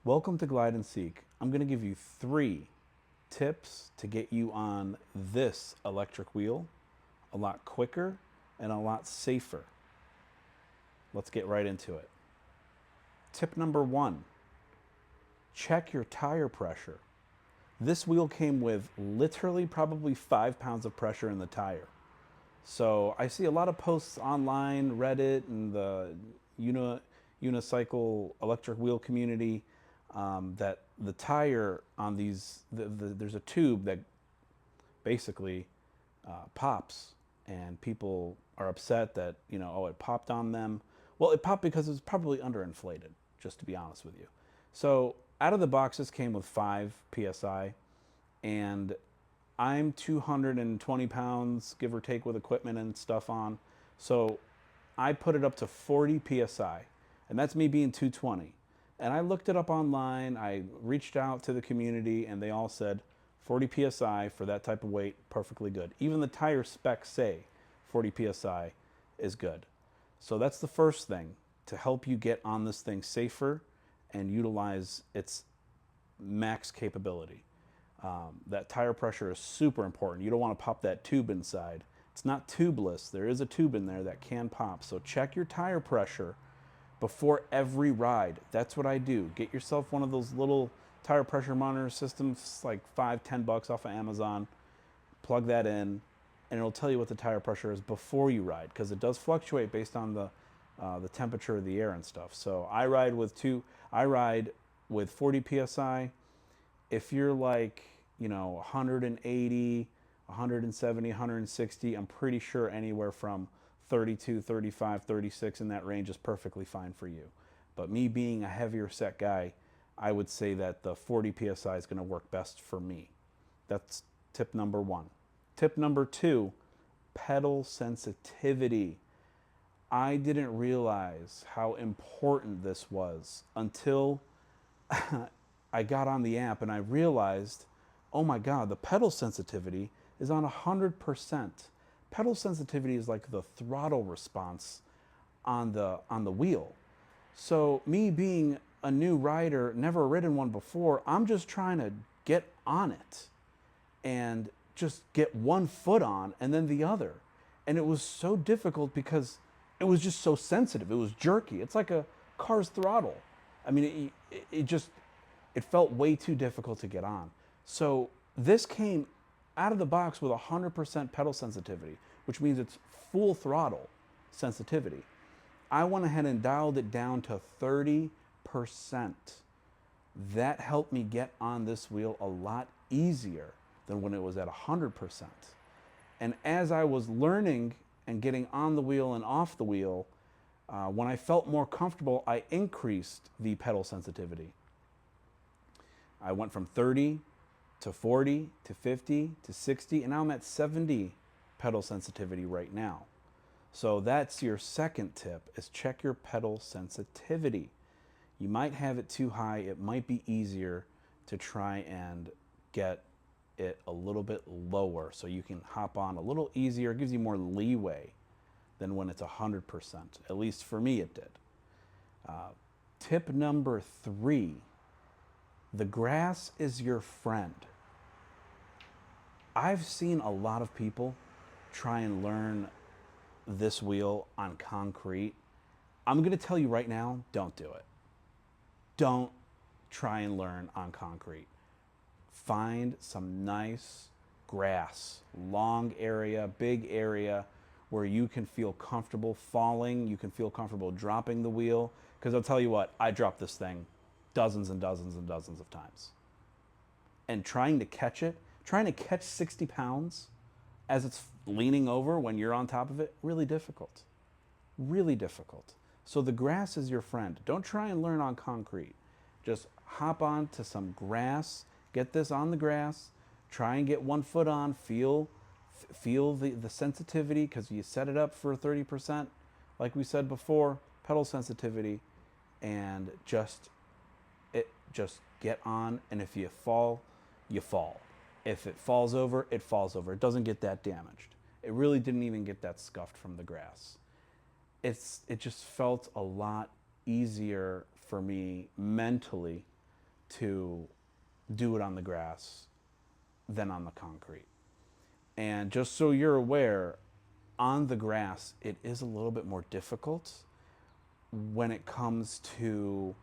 Welcome to Glide and Seek. I'm going to give you 3 tips to get you on this electric wheel a lot quicker and a lot safer. Let's get right into it. Tip number 1, check your tire pressure. This wheel came with literally probably 5 pounds of pressure in the tire. So I see a lot of posts online, Reddit, and the Unicycle electric wheel community that the tire on these, there's a tube that basically pops, and people are upset that, oh, it popped on them. Well, it popped because it was probably underinflated, just to be honest with you. So out of the box, this came with 5 psi, and I'm 220 pounds, give or take, with equipment and stuff on. So I put it up to 40 psi, and that's me being 220. And I looked it up online. I reached out to the community, and they all said 40 psi for that type of weight, perfectly good. Even the tire specs say 40 psi is good. So that's the first thing to help you get on this thing safer and utilize its max capability. That tire pressure is super important. You don't want to pop that tube inside. It's not tubeless. There is a tube in there that can pop. So check your tire pressure before every ride. That's what I do. Get yourself one of those little tire pressure monitor systems, like $5-10 off of Amazon. Plug that in, and it'll tell you what the tire pressure is before you ride, because it does fluctuate based on the temperature of the air and stuff. So I ride with 40 psi. If you're like, 180, 170, 160, I'm pretty sure anywhere from 32, 35, 36 in that range is perfectly fine for you. But me being a heavier set guy, I would say that the 40 psi is going to work best for me. That's tip number 1. Tip number 2, pedal sensitivity. I didn't realize how important this was until I got on the app and I realized, oh my God, the pedal sensitivity is on 100%. Pedal sensitivity is like the throttle response on the wheel. So me being a new rider, never ridden one before, I'm just trying to get on it and just get one foot on and then the other. And it was so difficult because it was just so sensitive. It was jerky. It's like a car's throttle. I mean, it felt way too difficult to get on. So this came out of the box with 100% pedal sensitivity, which means it's full throttle sensitivity. I went ahead and dialed it down to 30%. That helped me get on this wheel a lot easier than when it was at 100%. And as I was learning and getting on the wheel and off the wheel, when I felt more comfortable, I increased the pedal sensitivity. I went from 30 to 40 to 50 to 60, and now I'm at 70 pedal sensitivity right now. So that's your second tip, is check your pedal sensitivity. You might have it too high. It might be easier to try and get it a little bit lower so you can hop on a little easier. It gives you more leeway than when it's 100%. At least for me it did. Tip number 3, the grass is your friend. I've seen a lot of people try and learn this wheel on concrete. I'm going to tell you right now, don't do it. Don't try and learn on concrete. Find some nice grass, long area, big area, where you can feel comfortable falling, you can feel comfortable dropping the wheel. Because I'll tell you what, I dropped this thing dozens and dozens and dozens of times. And trying to catch 60 pounds as it's leaning over when you're on top of it, really difficult. Really difficult. So the grass is your friend. Don't try and learn on concrete. Just hop on to some grass, get this on the grass, try and get one foot on, feel the sensitivity, because you set it up for 30%, like we said before, pedal sensitivity, and just get on, and if you fall, you fall. If it falls over, it falls over. It doesn't get that damaged. It really didn't even get that scuffed from the grass. It just felt a lot easier for me mentally to do it on the grass than on the concrete. And just so you're aware, on the grass, it is a little bit more difficult when it comes to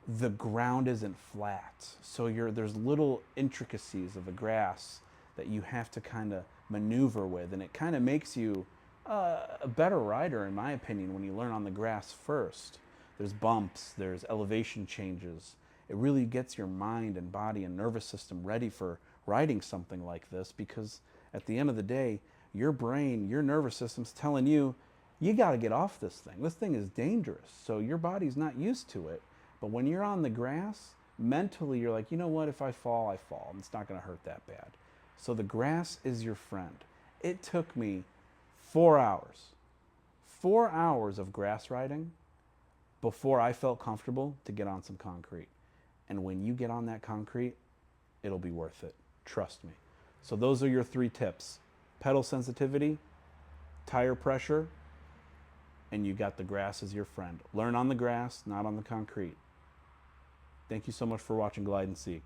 the ground isn't flat. So there's little intricacies of the grass that you have to kind of maneuver with. And it kind of makes you a better rider, in my opinion, when you learn on the grass first. There's bumps, there's elevation changes. It really gets your mind and body and nervous system ready for riding something like this, because at the end of the day, your brain, your nervous system's telling you, you got to get off this thing. This thing is dangerous. So your body's not used to it. But when you're on the grass, mentally you're like, you know what, if I fall, I fall. And it's not going to hurt that bad. So the grass is your friend. It took me 4 hours, 4 hours of grass riding before I felt comfortable to get on some concrete. And when you get on that concrete, it'll be worth it. Trust me. So those are your 3 tips. Pedal sensitivity, tire pressure, and you got the grass as your friend. Learn on the grass, not on the concrete. Thank you so much for watching Glide and Seek.